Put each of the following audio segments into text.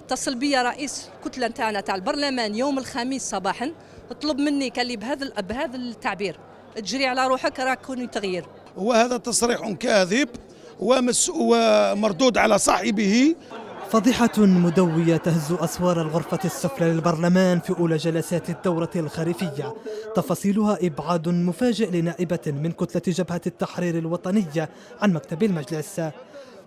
اتصل بي رئيس الكتله نتاعنا تاع البرلمان يوم الخميس صباحا، طلب مني قال لي بهذا التعبير تجري على روحك راه كوني تغيير. وهذا تصريح كاذب ومردود على صاحبه. فضيحة مدوية تهز أسوار الغرفة السفلى للبرلمان في أولى جلسات الدورة الخريفية. تفاصيلها إبعاد مفاجئ لنائبة من كتلة جبهة التحرير الوطنية عن مكتب المجلس.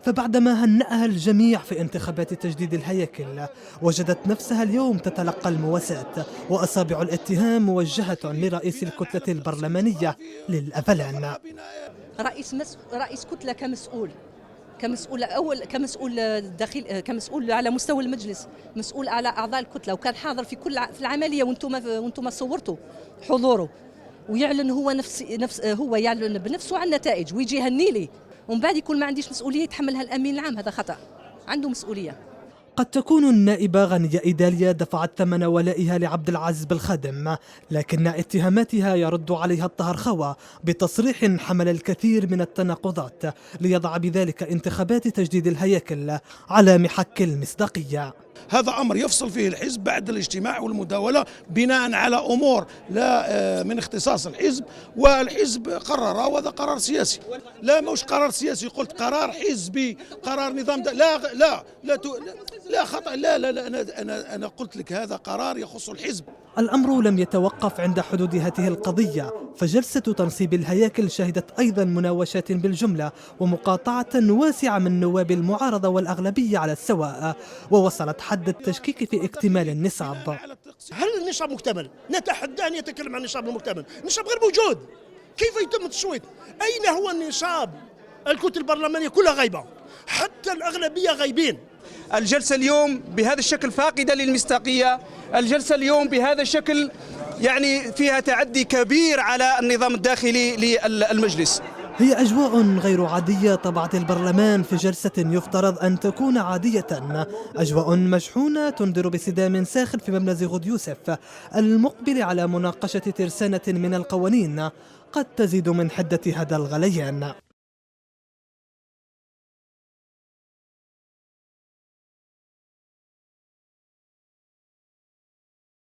فبعدما هنأها الجميع في انتخابات تجديد الهياكل، وجدت نفسها اليوم تتلقى المواساة وأصابع الاتهام موجهة لرئيس الكتلة البرلمانية للأفلان. رئيس كتلة كمسؤول على مستوى المجلس، مسؤول على اعضاء الكتله، وكان حاضر في العمليه وانتم صورتوا حضوره، ويعلن هو يعلن بنفسه عن النتائج ويجي يهني لي، ومن بعد يكون ما عنديش مسؤوليه يتحملها الامين العام. هذا خطا، عنده مسؤوليه. قد تكون النائبة غنية إيداليا دفعت ثمن ولائها لعبد العزيز بالخادم، لكن اتهاماتها يرد عليها الطهرخوة بتصريح حمل الكثير من التناقضات ليضع بذلك انتخابات تجديد الهياكل على محك المصداقية. هذا أمر يفصل فيه الحزب بعد الاجتماع والمداولة بناء على أمور لا من اختصاص الحزب، والحزب قرر، وهذا قرار سياسي. لا مش قرار سياسي، قلت قرار حزبي، قرار نظام لا خطأ. لا أنا قلت لك هذا قرار يخص الحزب. الأمر لم يتوقف عند حدود هذه القضية، فجلسة تنصيب الهياكل شهدت أيضا مناوشات بالجملة ومقاطعة واسعة من نواب المعارضة والأغلبية على السواء، ووصلت حد التشكيك في اكتمال النصاب. هل النصاب مكتمل؟ نتحدى أن يتكلم عن النصاب المكتمل. النصاب غير موجود. كيف يتم التصويت؟ أين هو النصاب؟ الكتل البرلمانية كلها غايبة، حتى الأغلبية غايبين. الجلسة اليوم بهذا الشكل فاقدة للمصداقية، الجلسة اليوم بهذا الشكل يعني فيها تعدي كبير على النظام الداخلي للمجلس. هي أجواء غير عادية طبعت البرلمان في جلسة يفترض أن تكون عادية، أجواء مشحونة تنذر بصدام ساخن في مبنى زغود يوسف المقبل على مناقشة ترسانة من القوانين قد تزيد من حدة هذا الغليان.